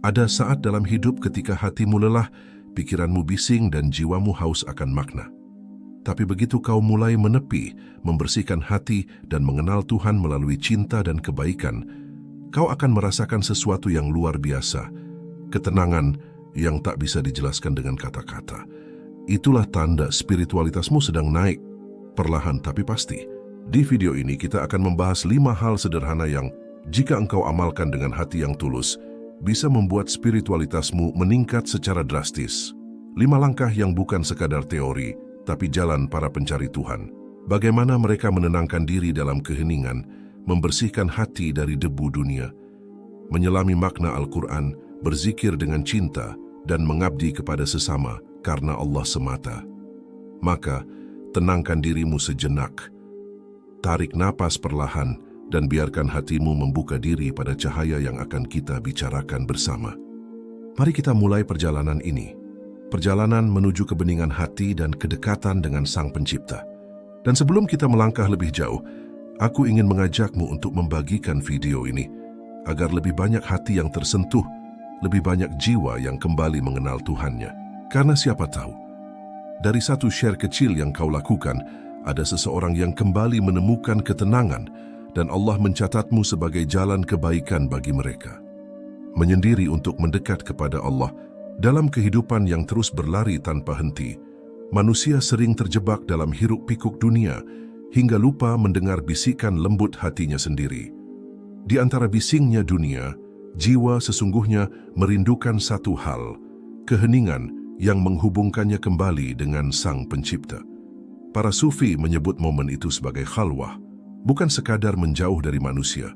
Ada saat dalam hidup ketika hatimu lelah, pikiranmu bising dan jiwamu haus akan makna. Tapi begitu kau mulai menepi, membersihkan hati dan mengenal Tuhan melalui cinta dan kebaikan, kau akan merasakan sesuatu yang luar biasa, ketenangan yang tak bisa dijelaskan dengan kata-kata. Itulah tanda spiritualitasmu sedang naik, perlahan tapi pasti. Di video ini kita akan membahas 5 hal sederhana yang, jika engkau amalkan dengan hati yang tulus, bisa membuat spiritualitasmu meningkat secara drastis. 5 langkah yang bukan sekadar teori, tapi jalan para pencari Tuhan. Bagaimana mereka menenangkan diri dalam keheningan, membersihkan hati dari debu dunia, menyelami makna Al-Quran, berzikir dengan cinta, dan mengabdi kepada sesama karena Allah semata. Maka, tenangkan dirimu sejenak, tarik napas perlahan, dan biarkan hatimu membuka diri pada cahaya yang akan kita bicarakan bersama. Mari kita mulai perjalanan ini. Perjalanan menuju kebeningan hati dan kedekatan dengan Sang Pencipta. Dan sebelum kita melangkah lebih jauh, aku ingin mengajakmu untuk membagikan video ini, agar lebih banyak hati yang tersentuh, lebih banyak jiwa yang kembali mengenal Tuhannya. Karena siapa tahu, dari satu share kecil yang kau lakukan, ada seseorang yang kembali menemukan ketenangan, dan Allah mencatatmu sebagai jalan kebaikan bagi mereka. Menyendiri untuk mendekat kepada Allah. Dalam kehidupan yang terus berlari tanpa henti, manusia sering terjebak dalam hiruk-pikuk dunia hingga lupa mendengar bisikan lembut hatinya sendiri. Di antara bisingnya dunia, jiwa sesungguhnya merindukan satu hal, keheningan yang menghubungkannya kembali dengan Sang Pencipta. Para sufi menyebut momen itu sebagai khalwah, bukan sekadar menjauh dari manusia,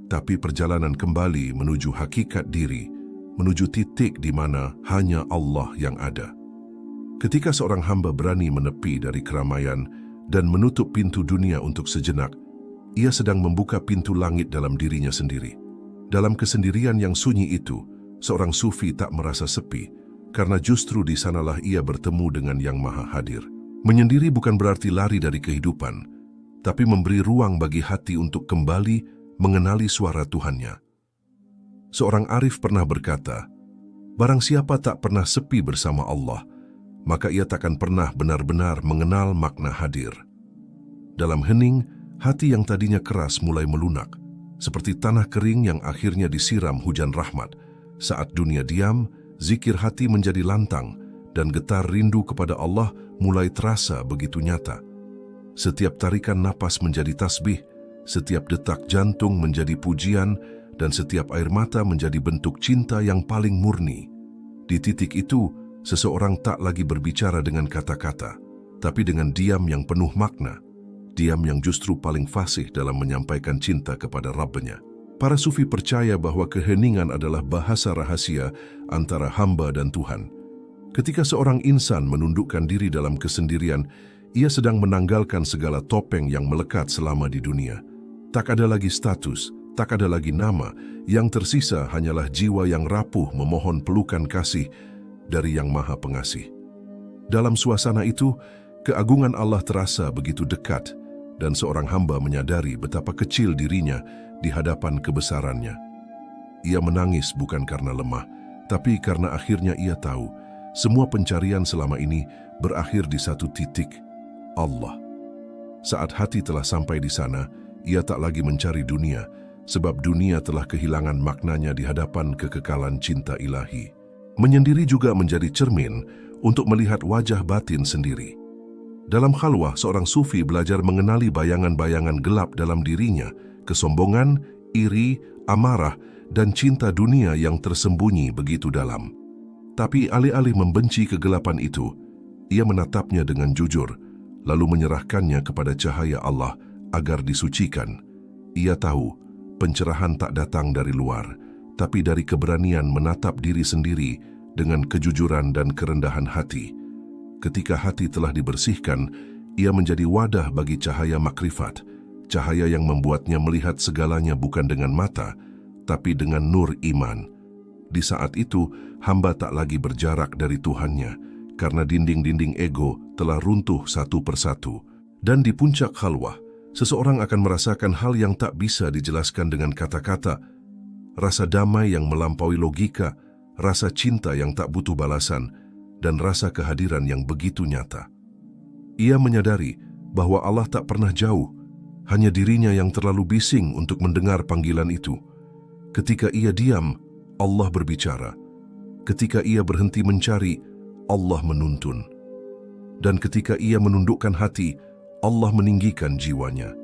tapi perjalanan kembali menuju hakikat diri, menuju titik di mana hanya Allah yang ada. Ketika seorang hamba berani menepi dari keramaian dan menutup pintu dunia untuk sejenak, ia sedang membuka pintu langit dalam dirinya sendiri. Dalam kesendirian yang sunyi itu, seorang sufi tak merasa sepi, karena justru di sanalah ia bertemu dengan Yang Maha Hadir. Menyendiri bukan berarti lari dari kehidupan, tapi memberi ruang bagi hati untuk kembali mengenali suara Tuhannya. Seorang arif pernah berkata, barang siapa tak pernah sepi bersama Allah, maka ia takkan pernah benar-benar mengenal makna hadir. Dalam hening, hati yang tadinya keras mulai melunak, seperti tanah kering yang akhirnya disiram hujan rahmat. Saat dunia diam, zikir hati menjadi lantang, dan getar rindu kepada Allah mulai terasa begitu nyata. Setiap tarikan napas menjadi tasbih, setiap detak jantung menjadi pujian, dan setiap air mata menjadi bentuk cinta yang paling murni. Di titik itu, seseorang tak lagi berbicara dengan kata-kata, tapi dengan diam yang penuh makna, diam yang justru paling fasih dalam menyampaikan cinta kepada Rabb-Nya. Para sufi percaya bahwa keheningan adalah bahasa rahasia antara hamba dan Tuhan. Ketika seorang insan menundukkan diri dalam kesendirian, ia sedang menanggalkan segala topeng yang melekat selama di dunia. Tak ada lagi status, tak ada lagi nama, yang tersisa hanyalah jiwa yang rapuh memohon pelukan kasih dari Yang Maha Pengasih. Dalam suasana itu, keagungan Allah terasa begitu dekat, dan seorang hamba menyadari betapa kecil dirinya di hadapan kebesarannya. Ia menangis bukan karena lemah, tapi karena akhirnya ia tahu, semua pencarian selama ini berakhir di satu titik, Allah. Saat hati telah sampai di sana, ia tak lagi mencari dunia, sebab dunia telah kehilangan maknanya di hadapan kekekalan cinta ilahi. Menyendiri juga menjadi cermin untuk melihat wajah batin sendiri. Dalam khalwah, seorang sufi belajar mengenali bayangan-bayangan gelap dalam dirinya, kesombongan, iri, amarah, dan cinta dunia yang tersembunyi begitu dalam. Tapi alih-alih membenci kegelapan itu, ia menatapnya dengan jujur, lalu menyerahkannya kepada cahaya Allah agar disucikan. Ia tahu, pencerahan tak datang dari luar, tapi dari keberanian menatap diri sendiri dengan kejujuran dan kerendahan hati. Ketika hati telah dibersihkan, ia menjadi wadah bagi cahaya makrifat, cahaya yang membuatnya melihat segalanya bukan dengan mata, tapi dengan nur iman. Di saat itu, hamba tak lagi berjarak dari Tuhannya, karena dinding-dinding ego telah runtuh satu persatu. Dan di puncak khalwah, seseorang akan merasakan hal yang tak bisa dijelaskan dengan kata-kata, rasa damai yang melampaui logika, rasa ketenangan yang tak bisa dijelaskan dengan kata-kata, rasa cinta yang tak butuh balasan, dan rasa kehadiran yang begitu nyata. Ia menyadari bahwa Allah tak pernah jauh, hanya dirinya yang terlalu bising untuk mendengar panggilan itu. Ketika ia diam, Allah berbicara. Ketika ia berhenti mencari, Allah menuntun. Dan ketika ia menundukkan hati, Allah meninggikan jiwanya.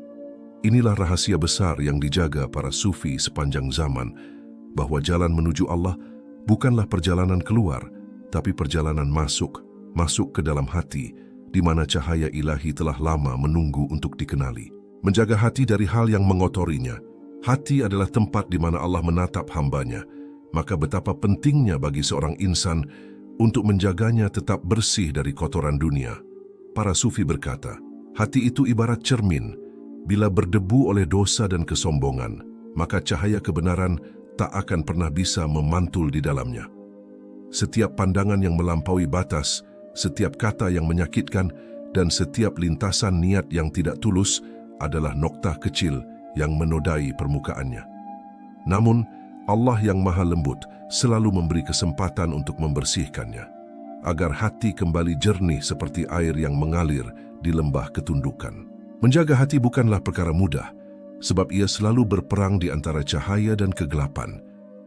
Inilah rahasia besar yang dijaga para sufi sepanjang zaman, bahwa jalan menuju Allah bukanlah perjalanan keluar, tapi perjalanan masuk ke dalam hati, di mana cahaya ilahi telah lama menunggu untuk dikenali. Menjaga hati dari hal yang mengotorinya. Hati adalah tempat di mana Allah menatap hambanya, maka betapa pentingnya bagi seorang insan untuk menjaganya tetap bersih dari kotoran dunia. Para sufi berkata, hati itu ibarat cermin. Bila berdebu oleh dosa dan kesombongan, maka cahaya kebenaran tak akan pernah bisa memantul di dalamnya. Setiap pandangan yang melampaui batas, setiap kata yang menyakitkan, dan setiap lintasan niat yang tidak tulus adalah noktah kecil yang menodai permukaannya. Namun, Allah yang Maha Lembut selalu memberi kesempatan untuk membersihkannya, agar hati kembali jernih seperti air yang mengalir di lembah ketundukan. Menjaga hati bukanlah perkara mudah, sebab ia selalu berperang di antara cahaya dan kegelapan.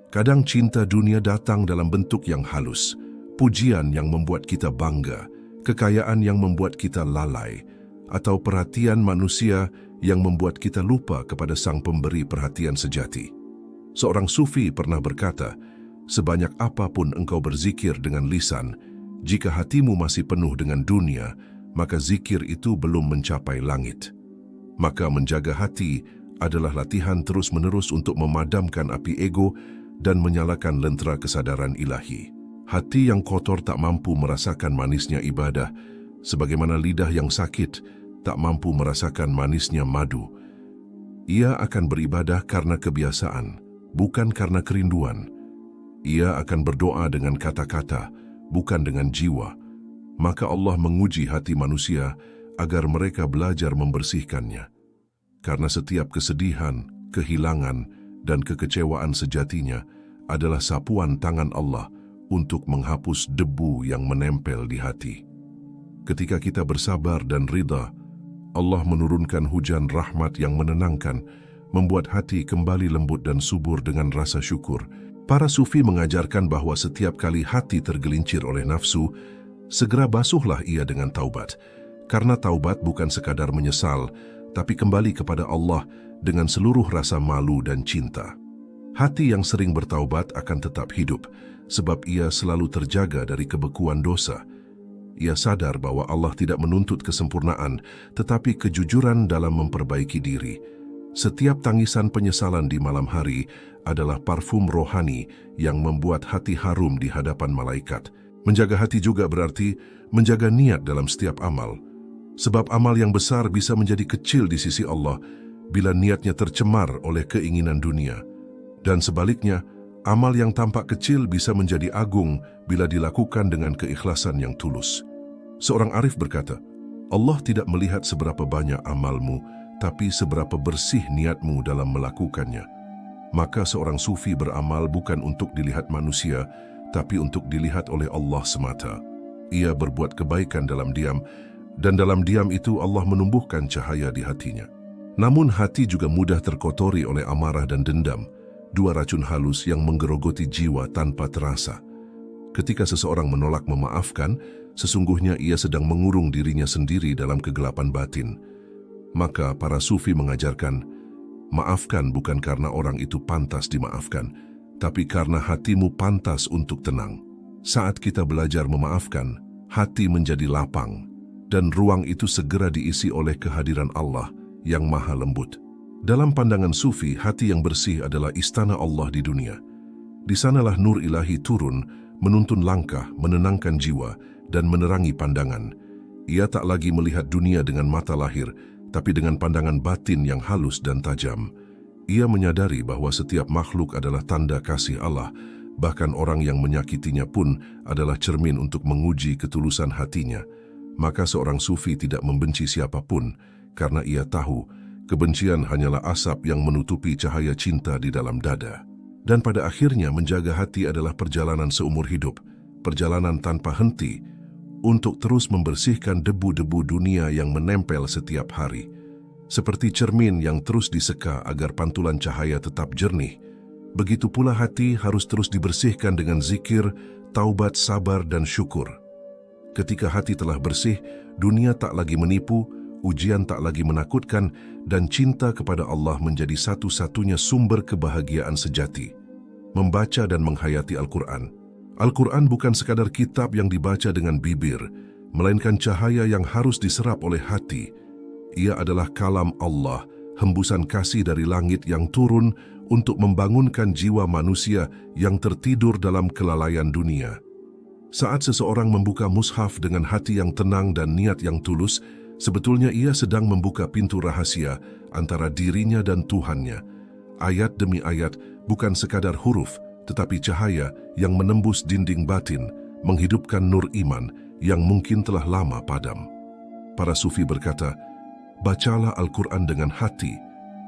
Kadang cinta dunia datang dalam bentuk yang halus, pujian yang membuat kita bangga, kekayaan yang membuat kita lalai, atau perhatian manusia yang membuat kita lupa kepada sang pemberi perhatian sejati. Seorang sufi pernah berkata, sebanyak apapun engkau berzikir dengan lisan, jika hatimu masih penuh dengan dunia, maka zikir itu belum mencapai langit. Maka menjaga hati adalah latihan terus-menerus untuk memadamkan api ego dan menyalakan lentera kesadaran ilahi. Hati yang kotor tak mampu merasakan manisnya ibadah, sebagaimana lidah yang sakit tak mampu merasakan manisnya madu. Ia akan beribadah karena kebiasaan, bukan karena kerinduan. Ia akan berdoa dengan kata-kata, bukan dengan jiwa. Maka Allah menguji hati manusia agar mereka belajar membersihkannya. Karena setiap kesedihan, kehilangan, dan kekecewaan sejatinya adalah sapuan tangan Allah untuk menghapus debu yang menempel di hati. Ketika kita bersabar dan ridha, Allah menurunkan hujan rahmat yang menenangkan, membuat hati kembali lembut dan subur dengan rasa syukur. Para sufi mengajarkan bahwa setiap kali hati tergelincir oleh nafsu, segera basuhlah ia dengan taubat. Karena taubat bukan sekadar menyesal, tapi kembali kepada Allah dengan seluruh rasa malu dan cinta. Hati yang sering bertaubat akan tetap hidup, sebab ia selalu terjaga dari kebekuan dosa. Ia sadar bahwa Allah tidak menuntut kesempurnaan, tetapi kejujuran dalam memperbaiki diri. Setiap tangisan penyesalan di malam hari adalah parfum rohani yang membuat hati harum di hadapan malaikat. Menjaga hati juga berarti menjaga niat dalam setiap amal. Sebab amal yang besar bisa menjadi kecil di sisi Allah bila niatnya tercemar oleh keinginan dunia. Dan sebaliknya, amal yang tampak kecil bisa menjadi agung bila dilakukan dengan keikhlasan yang tulus. Seorang arif berkata, Allah tidak melihat seberapa banyak amalmu, tapi seberapa bersih niatmu dalam melakukannya. Maka seorang sufi beramal bukan untuk dilihat manusia, tapi untuk dilihat oleh Allah semata. Ia berbuat kebaikan dalam diam, dan dalam diam itu Allah menumbuhkan cahaya di hatinya. Namun hati juga mudah terkotori oleh amarah dan dendam, dua racun halus yang menggerogoti jiwa tanpa terasa. Ketika seseorang menolak memaafkan, sesungguhnya ia sedang mengurung dirinya sendiri dalam kegelapan batin. Maka para sufi mengajarkan, maafkan bukan karena orang itu pantas dimaafkan, tapi karena hatimu pantas untuk tenang. Saat kita belajar memaafkan, hati menjadi lapang, dan ruang itu segera diisi oleh kehadiran Allah yang Maha Lembut. Dalam pandangan sufi, hati yang bersih adalah istana Allah di dunia. Di sanalah nur ilahi turun, menuntun langkah, menenangkan jiwa, dan menerangi pandangan. Ia tak lagi melihat dunia dengan mata lahir, tapi dengan pandangan batin yang halus dan tajam. Ia menyadari bahwa setiap makhluk adalah tanda kasih Allah, bahkan orang yang menyakitinya pun adalah cermin untuk menguji ketulusan hatinya. Maka seorang sufi tidak membenci siapapun, karena ia tahu kebencian hanyalah asap yang menutupi cahaya cinta di dalam dada. Dan pada akhirnya menjaga hati adalah perjalanan seumur hidup, perjalanan tanpa henti, untuk terus membersihkan debu-debu dunia yang menempel setiap hari. Seperti cermin yang terus diseka agar pantulan cahaya tetap jernih, begitu pula hati harus terus dibersihkan dengan zikir, taubat, sabar, dan syukur. Ketika hati telah bersih, dunia tak lagi menipu, ujian tak lagi menakutkan, dan cinta kepada Allah menjadi satu-satunya sumber kebahagiaan sejati. Membaca dan menghayati Al-Quran. Al-Quran bukan sekadar kitab yang dibaca dengan bibir, melainkan cahaya yang harus diserap oleh hati. Ia adalah kalam Allah, hembusan kasih dari langit yang turun untuk membangunkan jiwa manusia yang tertidur dalam kelalaian dunia. Saat seseorang membuka mushaf dengan hati yang tenang dan niat yang tulus, sebetulnya ia sedang membuka pintu rahasia antara dirinya dan Tuhannya. Ayat demi ayat bukan sekadar huruf, tetapi cahaya yang menembus dinding batin, menghidupkan nur iman yang mungkin telah lama padam. Para sufi berkata, bacalah Al-Quran dengan hati,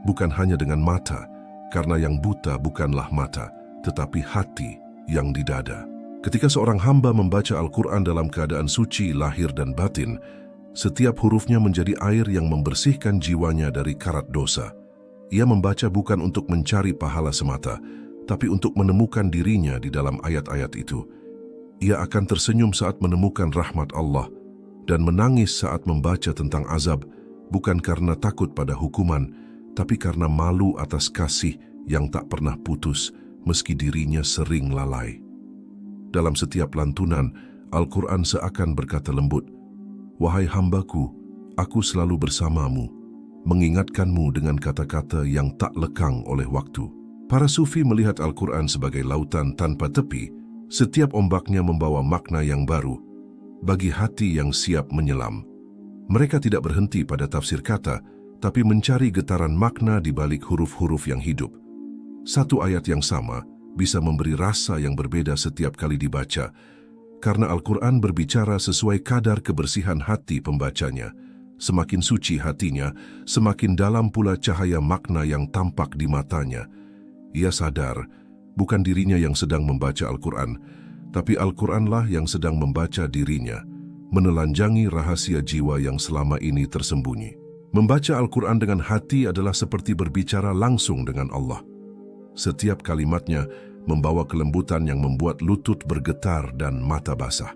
bukan hanya dengan mata, karena yang buta bukanlah mata, tetapi hati yang di dada. Ketika seorang hamba membaca Al-Quran dalam keadaan suci, lahir dan batin, setiap hurufnya menjadi air yang membersihkan jiwanya dari karat dosa. Ia membaca bukan untuk mencari pahala semata, tapi untuk menemukan dirinya di dalam ayat-ayat itu. Ia akan tersenyum saat menemukan rahmat Allah dan menangis saat membaca tentang azab, bukan karena takut pada hukuman, tapi karena malu atas kasih yang tak pernah putus meski dirinya sering lalai. Dalam setiap lantunan, Al-Quran seakan berkata lembut, "Wahai hambaku, aku selalu bersamamu, mengingatkanmu dengan kata-kata yang tak lekang oleh waktu." Para sufi melihat Al-Quran sebagai lautan tanpa tepi, setiap ombaknya membawa makna yang baru bagi hati yang siap menyelam. Mereka tidak berhenti pada tafsir kata, tapi mencari getaran makna di balik huruf-huruf yang hidup. Satu ayat yang sama bisa memberi rasa yang berbeda setiap kali dibaca, karena Al-Quran berbicara sesuai kadar kebersihan hati pembacanya. Semakin suci hatinya, semakin dalam pula cahaya makna yang tampak di matanya. Ia sadar, bukan dirinya yang sedang membaca Al-Quran, tapi Al-Quranlah yang sedang membaca dirinya, menelanjangi rahasia jiwa yang selama ini tersembunyi. Membaca Al-Quran dengan hati adalah seperti berbicara langsung dengan Allah. Setiap kalimatnya membawa kelembutan yang membuat lutut bergetar dan mata basah.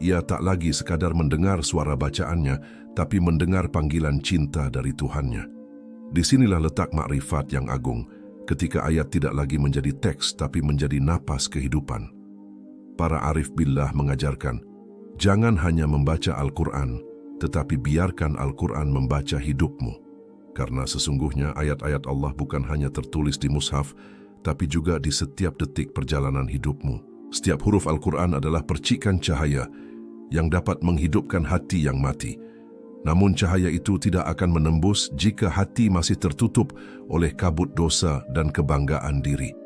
Ia tak lagi sekadar mendengar suara bacaannya, tapi mendengar panggilan cinta dari Tuhannya. Disinilah letak makrifat yang agung, ketika ayat tidak lagi menjadi teks tapi menjadi napas kehidupan. Para arif billah mengajarkan, jangan hanya membaca Al-Quran, tetapi biarkan Al-Quran membaca hidupmu. Karena sesungguhnya ayat-ayat Allah bukan hanya tertulis di mushaf, tapi juga di setiap detik perjalanan hidupmu. Setiap huruf Al-Quran adalah percikan cahaya yang dapat menghidupkan hati yang mati. Namun cahaya itu tidak akan menembus jika hati masih tertutup oleh kabut dosa dan kebanggaan diri.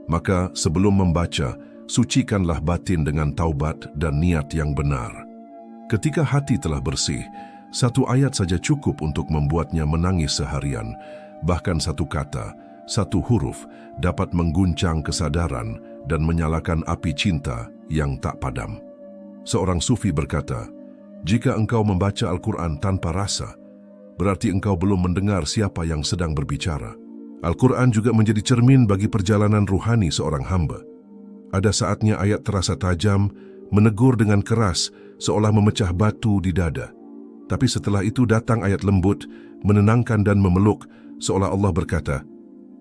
Maka sebelum membaca, sucikanlah batin dengan taubat dan niat yang benar. Ketika hati telah bersih, satu ayat saja cukup untuk membuatnya menangis seharian. Bahkan satu kata, satu huruf dapat mengguncang kesadaran dan menyalakan api cinta yang tak padam. Seorang sufi berkata, jika engkau membaca Al-Quran tanpa rasa, berarti engkau belum mendengar siapa yang sedang berbicara. Al-Quran juga menjadi cermin bagi perjalanan ruhani seorang hamba. Ada saatnya ayat terasa tajam, menegur dengan keras, seolah memecah batu di dada. Tapi setelah itu datang ayat lembut, menenangkan dan memeluk, seolah Allah berkata,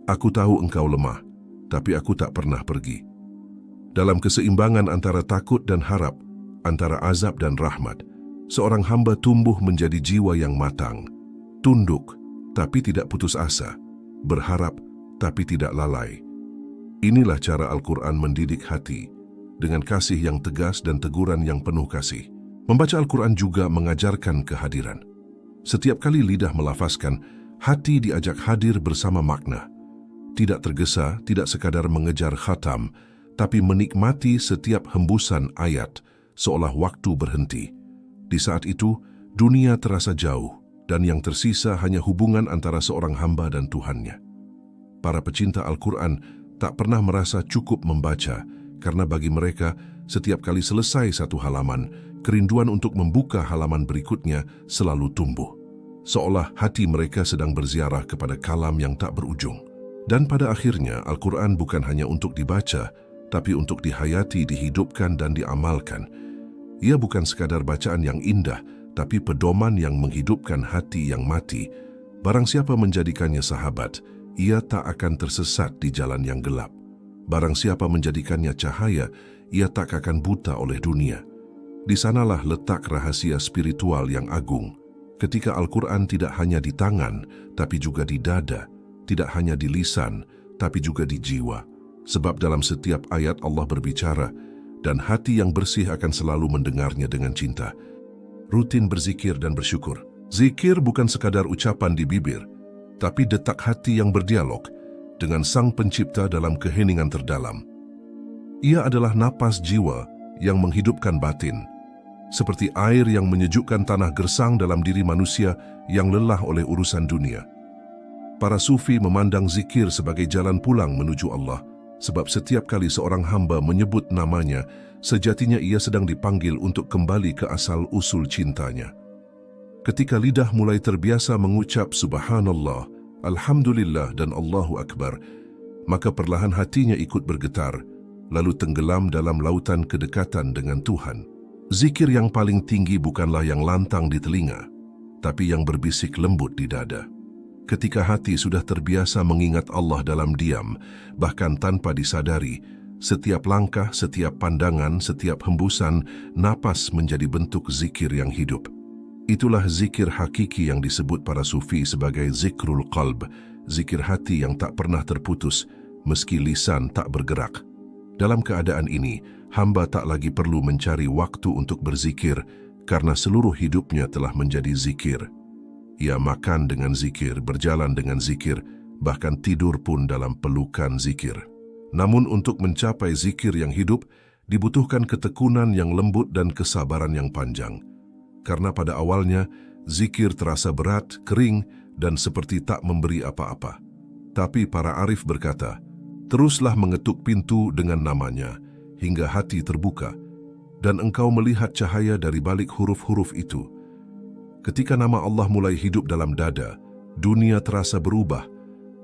"Aku tahu engkau lemah, tapi aku tak pernah pergi." Dalam keseimbangan antara takut dan harap, antara azab dan rahmat, seorang hamba tumbuh menjadi jiwa yang matang, tunduk tapi tidak putus asa, berharap tapi tidak lalai. Inilah cara Al-Quran mendidik hati, dengan kasih yang tegas dan teguran yang penuh kasih. Membaca Al-Quran juga mengajarkan kehadiran. Setiap kali lidah melafazkan, hati diajak hadir bersama makna. Tidak tergesa, tidak sekadar mengejar khatam, tapi menikmati setiap hembusan ayat, seolah waktu berhenti. Di saat itu, dunia terasa jauh, dan yang tersisa hanya hubungan antara seorang hamba dan Tuhannya. Para pecinta Al-Quran tak pernah merasa cukup membaca, karena bagi mereka, setiap kali selesai satu halaman, kerinduan untuk membuka halaman berikutnya selalu tumbuh. Seolah hati mereka sedang berziarah kepada kalam yang tak berujung. Dan pada akhirnya, Al-Quran bukan hanya untuk dibaca, tapi untuk dihayati, dihidupkan, dan diamalkan. Ia bukan sekadar bacaan yang indah, tapi pedoman yang menghidupkan hati yang mati. Barang siapa menjadikannya sahabat, ia tak akan tersesat di jalan yang gelap. Barang siapa menjadikannya cahaya, ia tak akan buta oleh dunia. Di sanalah letak rahasia spiritual yang agung. Ketika Al-Quran tidak hanya di tangan, tapi juga di dada, tidak hanya di lisan, tapi juga di jiwa. Sebab dalam setiap ayat Allah berbicara, dan hati yang bersih akan selalu mendengarnya dengan cinta. Rutin berzikir dan bersyukur. Zikir bukan sekadar ucapan di bibir, tapi detak hati yang berdialog dengan Sang Pencipta dalam keheningan terdalam. Ia adalah napas jiwa yang menghidupkan batin, seperti air yang menyejukkan tanah gersang dalam diri manusia yang lelah oleh urusan dunia. Para sufi memandang zikir sebagai jalan pulang menuju Allah, sebab setiap kali seorang hamba menyebut namanya, sejatinya ia sedang dipanggil untuk kembali ke asal-usul cintanya. Ketika lidah mulai terbiasa mengucap Subhanallah, Alhamdulillah dan Allahu Akbar, maka perlahan hatinya ikut bergetar, lalu tenggelam dalam lautan kedekatan dengan Tuhan. Zikir yang paling tinggi bukanlah yang lantang di telinga, tapi yang berbisik lembut di dada. Ketika hati sudah terbiasa mengingat Allah dalam diam, bahkan tanpa disadari, setiap langkah, setiap pandangan, setiap hembusan, napas menjadi bentuk zikir yang hidup. Itulah zikir hakiki yang disebut para sufi sebagai zikrul qalb, zikir hati yang tak pernah terputus, meski lisan tak bergerak. Dalam keadaan ini, hamba tak lagi perlu mencari waktu untuk berzikir, karena seluruh hidupnya telah menjadi zikir. Ia makan dengan zikir, berjalan dengan zikir, bahkan tidur pun dalam pelukan zikir. Namun untuk mencapai zikir yang hidup, dibutuhkan ketekunan yang lembut dan kesabaran yang panjang. Karena pada awalnya, zikir terasa berat, kering, dan seperti tak memberi apa-apa. Tapi para arif berkata, teruslah mengetuk pintu dengan namanya, hingga hati terbuka, dan engkau melihat cahaya dari balik huruf-huruf itu. Ketika nama Allah mulai hidup dalam dada, dunia terasa berubah,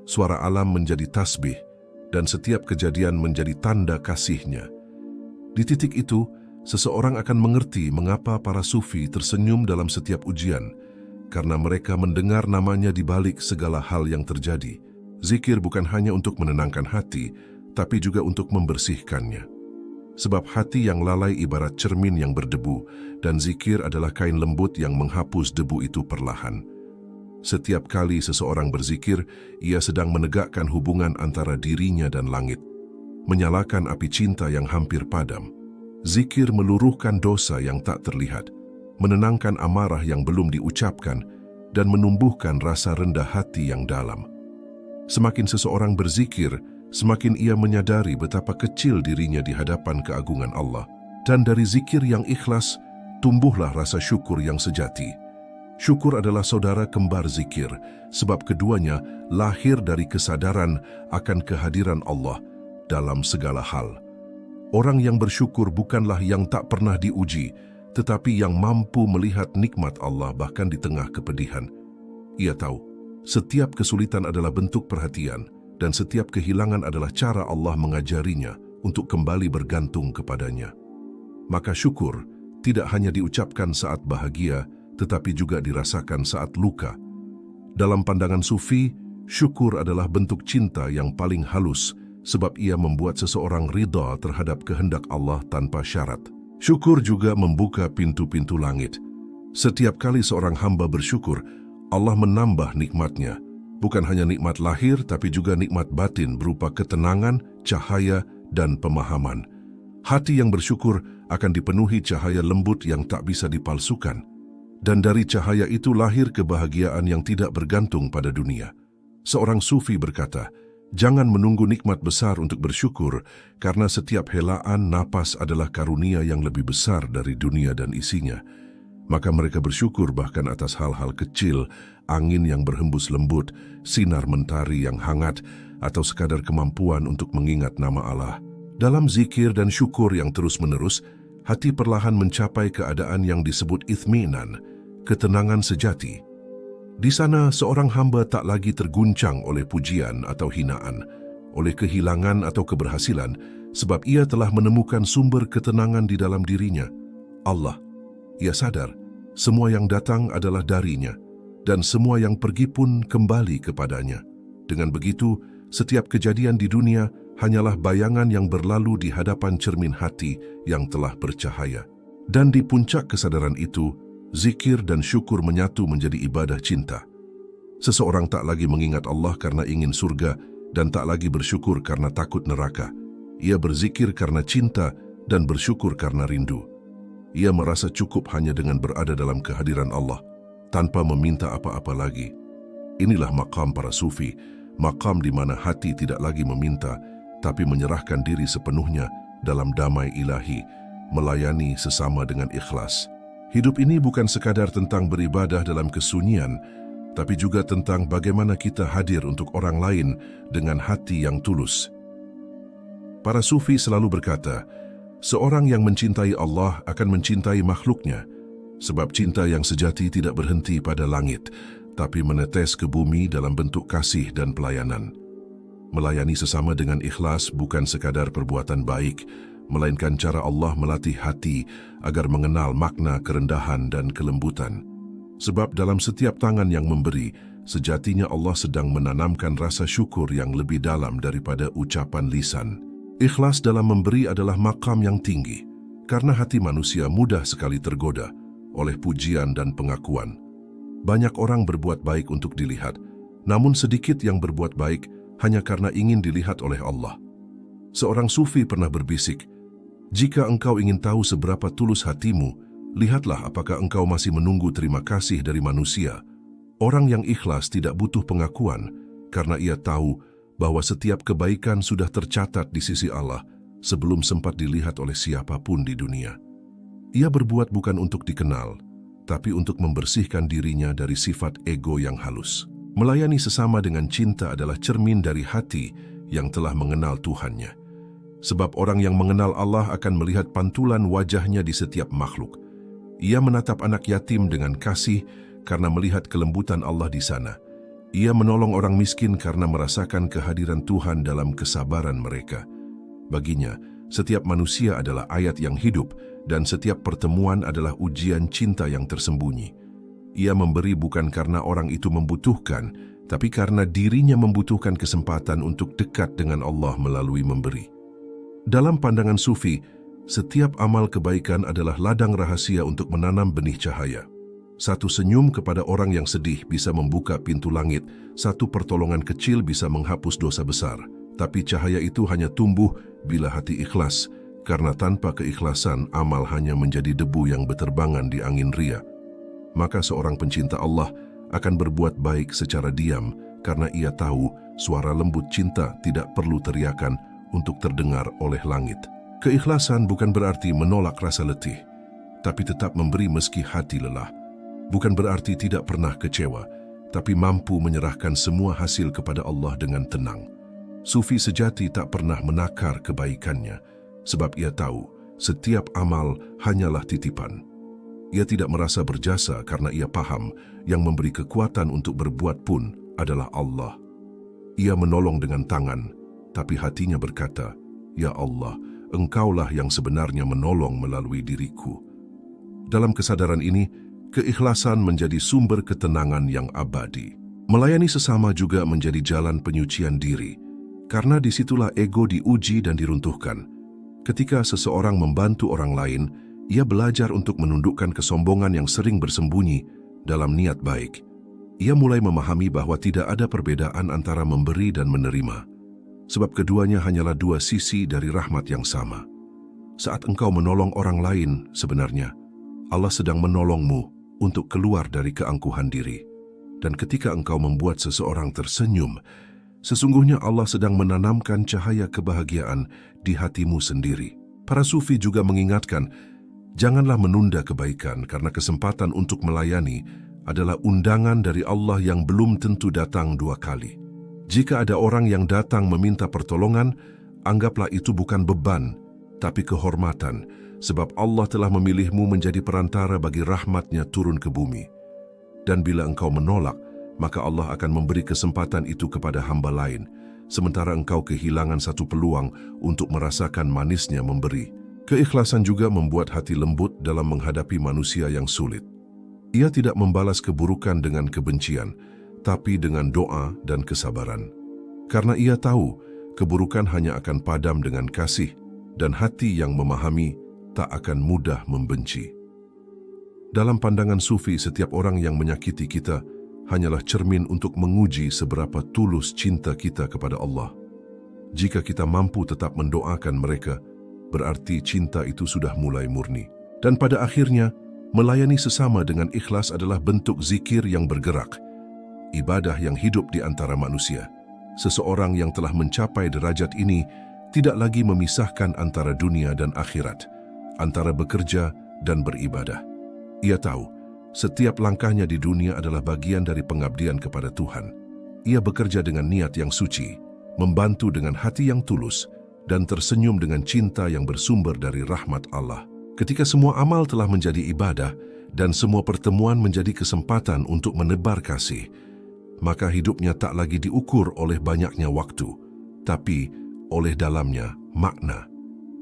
suara alam menjadi tasbih, dan setiap kejadian menjadi tanda kasih-Nya. Di titik itu, seseorang akan mengerti mengapa para sufi tersenyum dalam setiap ujian, karena mereka mendengar namanya di balik segala hal yang terjadi. Zikir bukan hanya untuk menenangkan hati, tapi juga untuk membersihkannya. Sebab hati yang lalai ibarat cermin yang berdebu, dan zikir adalah kain lembut yang menghapus debu itu perlahan. Setiap kali seseorang berzikir, ia sedang menegakkan hubungan antara dirinya dan langit, menyalakan api cinta yang hampir padam. Zikir meluruhkan dosa yang tak terlihat, menenangkan amarah yang belum diucapkan, dan menumbuhkan rasa rendah hati yang dalam. Semakin seseorang berzikir, semakin ia menyadari betapa kecil dirinya di hadapan keagungan Allah. Dan dari zikir yang ikhlas, tumbuhlah rasa syukur yang sejati. Syukur adalah saudara kembar zikir, sebab keduanya lahir dari kesadaran akan kehadiran Allah dalam segala hal. Orang yang bersyukur bukanlah yang tak pernah diuji, tetapi yang mampu melihat nikmat Allah bahkan di tengah kepedihan. Ia tahu, setiap kesulitan adalah bentuk perhatian, dan setiap kehilangan adalah cara Allah mengajarinya untuk kembali bergantung kepadanya. Maka syukur tidak hanya diucapkan saat bahagia, tetapi juga dirasakan saat luka. Dalam pandangan sufi, syukur adalah bentuk cinta yang paling halus, sebab ia membuat seseorang ridha terhadap kehendak Allah tanpa syarat. Syukur juga membuka pintu-pintu langit. Setiap kali seorang hamba bersyukur, Allah menambah nikmat-Nya. Bukan hanya nikmat lahir, tapi juga nikmat batin berupa ketenangan, cahaya, dan pemahaman. Hati yang bersyukur akan dipenuhi cahaya lembut yang tak bisa dipalsukan. Dan dari cahaya itu lahir kebahagiaan yang tidak bergantung pada dunia. Seorang sufi berkata, jangan menunggu nikmat besar untuk bersyukur, karena setiap helaan napas adalah karunia yang lebih besar dari dunia dan isinya. Maka mereka bersyukur bahkan atas hal-hal kecil, angin yang berhembus lembut, sinar mentari yang hangat, atau sekadar kemampuan untuk mengingat nama Allah. Dalam zikir dan syukur yang terus-menerus, hati perlahan mencapai keadaan yang disebut ithminan, ketenangan sejati. Di sana, seorang hamba tak lagi terguncang oleh pujian atau hinaan, oleh kehilangan atau keberhasilan, sebab ia telah menemukan sumber ketenangan di dalam dirinya, Allah. Ia sadar, semua yang datang adalah darinya, dan semua yang pergi pun kembali kepadanya. Dengan begitu, setiap kejadian di dunia hanyalah bayangan yang berlalu di hadapan cermin hati yang telah bercahaya. Dan di puncak kesadaran itu, zikir dan syukur menyatu menjadi ibadah cinta. Seseorang tak lagi mengingat Allah karena ingin surga dan tak lagi bersyukur karena takut neraka. Ia berzikir karena cinta dan bersyukur karena rindu. Ia merasa cukup hanya dengan berada dalam kehadiran Allah, tanpa meminta apa-apa lagi. Inilah maqam para sufi, maqam di mana hati tidak lagi meminta, tapi menyerahkan diri sepenuhnya dalam damai ilahi, melayani sesama dengan ikhlas. Hidup ini bukan sekadar tentang beribadah dalam kesunyian, tapi juga tentang bagaimana kita hadir untuk orang lain dengan hati yang tulus. Para sufi selalu berkata, seorang yang mencintai Allah akan mencintai makhluknya, sebab cinta yang sejati tidak berhenti pada langit, tapi menetes ke bumi dalam bentuk kasih dan pelayanan. Melayani sesama dengan ikhlas bukan sekadar perbuatan baik, melainkan cara Allah melatih hati agar mengenal makna kerendahan dan kelembutan. Sebab dalam setiap tangan yang memberi, sejatinya Allah sedang menanamkan rasa syukur yang lebih dalam daripada ucapan lisan. Ikhlas dalam memberi adalah maqam yang tinggi, karena hati manusia mudah sekali tergoda oleh pujian dan pengakuan. Banyak orang berbuat baik untuk dilihat, namun sedikit yang berbuat baik hanya karena ingin dilihat oleh Allah. Seorang sufi pernah berbisik, jika engkau ingin tahu seberapa tulus hatimu, lihatlah apakah engkau masih menunggu terima kasih dari manusia. Orang yang ikhlas tidak butuh pengakuan, karena ia tahu bahwa setiap kebaikan sudah tercatat di sisi Allah sebelum sempat dilihat oleh siapapun di dunia. Ia berbuat bukan untuk dikenal, tapi untuk membersihkan dirinya dari sifat ego yang halus. Melayani sesama dengan cinta adalah cermin dari hati yang telah mengenal Tuhannya. Sebab orang yang mengenal Allah akan melihat pantulan wajahnya di setiap makhluk. Ia menatap anak yatim dengan kasih karena melihat kelembutan Allah di sana. Ia menolong orang miskin karena merasakan kehadiran Tuhan dalam kesabaran mereka. Baginya, setiap manusia adalah ayat yang hidup dan setiap pertemuan adalah ujian cinta yang tersembunyi. Ia memberi bukan karena orang itu membutuhkan, tapi karena dirinya membutuhkan kesempatan untuk dekat dengan Allah melalui memberi. Dalam pandangan sufi, setiap amal kebaikan adalah ladang rahasia untuk menanam benih cahaya. Satu senyum kepada orang yang sedih bisa membuka pintu langit, satu pertolongan kecil bisa menghapus dosa besar. Tapi cahaya itu hanya tumbuh bila hati ikhlas, karena tanpa keikhlasan amal hanya menjadi debu yang berterbangan di angin ria. Maka seorang pencinta Allah akan berbuat baik secara diam karena ia tahu suara lembut cinta tidak perlu teriakan untuk terdengar oleh langit. Keikhlasan bukan berarti menolak rasa letih, tapi tetap memberi meski hati lelah. Bukan berarti tidak pernah kecewa, tapi mampu menyerahkan semua hasil kepada Allah dengan tenang. Sufi sejati tak pernah menakar kebaikannya, sebab ia tahu setiap amal hanyalah titipan. Ia tidak merasa berjasa karena ia paham yang memberi kekuatan untuk berbuat pun adalah Allah. Ia menolong dengan tangan, tapi hatinya berkata, "Ya Allah, Engkaulah yang sebenarnya menolong melalui diriku." Dalam kesadaran ini, keikhlasan menjadi sumber ketenangan yang abadi. Melayani sesama juga menjadi jalan penyucian diri, karena disitulah ego diuji dan diruntuhkan. Ketika seseorang membantu orang lain, ia belajar untuk menundukkan kesombongan yang sering bersembunyi dalam niat baik. Ia mulai memahami bahwa tidak ada perbedaan antara memberi dan menerima, sebab keduanya hanyalah dua sisi dari rahmat yang sama. Saat engkau menolong orang lain, sebenarnya Allah sedang menolongmu untuk keluar dari keangkuhan diri. Dan ketika engkau membuat seseorang tersenyum, sesungguhnya Allah sedang menanamkan cahaya kebahagiaan di hatimu sendiri. Para sufi juga mengingatkan, janganlah menunda kebaikan karena kesempatan untuk melayani adalah undangan dari Allah yang belum tentu datang dua kali. Jika ada orang yang datang meminta pertolongan, anggaplah itu bukan beban, tapi kehormatan, sebab Allah telah memilihmu menjadi perantara bagi rahmat-Nya turun ke bumi. Dan bila engkau menolak, maka Allah akan memberi kesempatan itu kepada hamba lain, sementara engkau kehilangan satu peluang untuk merasakan manisnya memberi. Keikhlasan juga membuat hati lembut dalam menghadapi manusia yang sulit. Ia tidak membalas keburukan dengan kebencian, tapi dengan doa dan kesabaran. Karena ia tahu, keburukan hanya akan padam dengan kasih, dan hati yang memahami tak akan mudah membenci. Dalam pandangan sufi, setiap orang yang menyakiti kita hanyalah cermin untuk menguji seberapa tulus cinta kita kepada Allah. Jika kita mampu tetap mendoakan mereka, berarti cinta itu sudah mulai murni. Dan pada akhirnya, melayani sesama dengan ikhlas adalah bentuk zikir yang bergerak, ibadah yang hidup di antara manusia. Seseorang yang telah mencapai derajat ini tidak lagi memisahkan antara dunia dan akhirat, antara bekerja dan beribadah. Ia tahu, setiap langkahnya di dunia adalah bagian dari pengabdian kepada Tuhan. Ia bekerja dengan niat yang suci, membantu dengan hati yang tulus, dan tersenyum dengan cinta yang bersumber dari rahmat Allah. Ketika semua amal telah menjadi ibadah dan semua pertemuan menjadi kesempatan untuk menebar kasih, maka hidupnya tak lagi diukur oleh banyaknya waktu, tapi oleh dalamnya makna.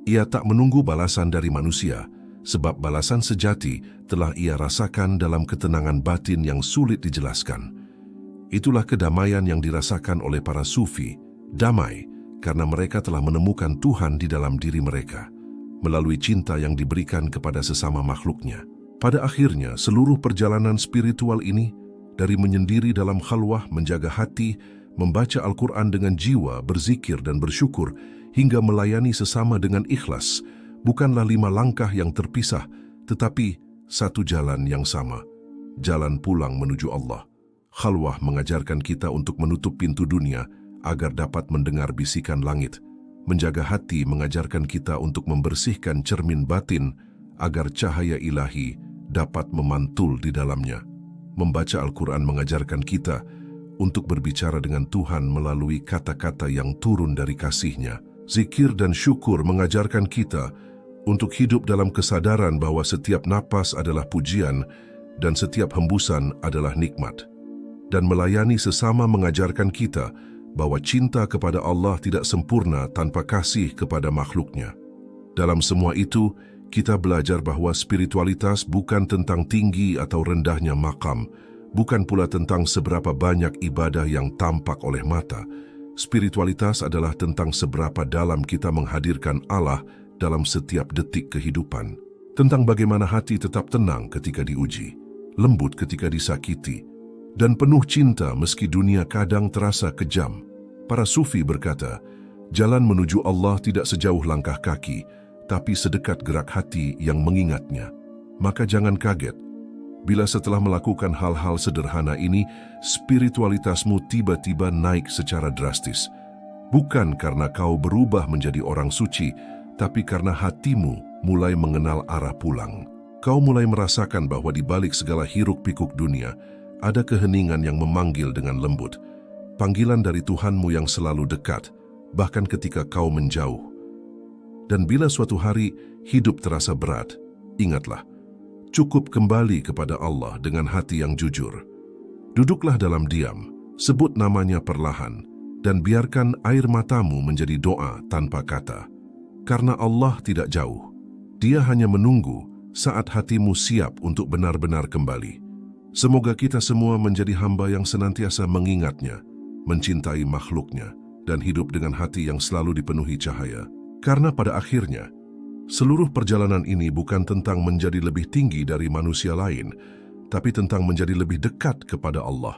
Ia tak menunggu balasan dari manusia, sebab balasan sejati telah ia rasakan dalam ketenangan batin yang sulit dijelaskan. Itulah kedamaian yang dirasakan oleh para sufi, damai karena mereka telah menemukan Tuhan di dalam diri mereka, melalui cinta yang diberikan kepada sesama makhluknya. Pada akhirnya, seluruh perjalanan spiritual ini, dari menyendiri dalam khalwah, menjaga hati, membaca Al-Quran dengan jiwa, berzikir dan bersyukur, hingga melayani sesama dengan ikhlas, bukanlah 5 langkah yang terpisah, tetapi satu jalan yang sama, jalan pulang menuju Allah. Khalwah mengajarkan kita untuk menutup pintu dunia agar dapat mendengar bisikan langit. Menjaga hati mengajarkan kita untuk membersihkan cermin batin agar cahaya ilahi dapat memantul di dalamnya. Membaca Al-Quran mengajarkan kita untuk berbicara dengan Tuhan melalui kata-kata yang turun dari kasih-Nya. Zikir dan syukur mengajarkan kita untuk hidup dalam kesadaran bahwa setiap napas adalah pujian dan setiap hembusan adalah nikmat. Dan melayani sesama mengajarkan kita bahwa cinta kepada Allah tidak sempurna tanpa kasih kepada makhluknya. Dalam semua itu, kita belajar bahwa spiritualitas bukan tentang tinggi atau rendahnya makam, bukan pula tentang seberapa banyak ibadah yang tampak oleh mata. Spiritualitas adalah tentang seberapa dalam kita menghadirkan Allah dalam setiap detik kehidupan. Tentang bagaimana hati tetap tenang ketika diuji, lembut ketika disakiti, dan penuh cinta meski dunia kadang terasa kejam. Para sufi berkata, jalan menuju Allah tidak sejauh langkah kaki, tapi sedekat gerak hati yang mengingatnya. Maka jangan kaget bila setelah melakukan hal-hal sederhana ini, spiritualitasmu tiba-tiba naik secara drastis. Bukan karena kau berubah menjadi orang suci, tapi karena hatimu mulai mengenal arah pulang. Kau mulai merasakan bahwa di balik segala hiruk-pikuk dunia, ada keheningan yang memanggil dengan lembut. Panggilan dari Tuhanmu yang selalu dekat, bahkan ketika kau menjauh. Dan bila suatu hari hidup terasa berat, ingatlah, cukup kembali kepada Allah dengan hati yang jujur. Duduklah dalam diam, sebut namanya perlahan, dan biarkan air matamu menjadi doa tanpa kata. Karena Allah tidak jauh, Dia hanya menunggu saat hatimu siap untuk benar-benar kembali. Semoga kita semua menjadi hamba yang senantiasa mengingat-Nya, mencintai makhluk-Nya, dan hidup dengan hati yang selalu dipenuhi cahaya. Karena pada akhirnya, seluruh perjalanan ini bukan tentang menjadi lebih tinggi dari manusia lain, tapi tentang menjadi lebih dekat kepada Allah.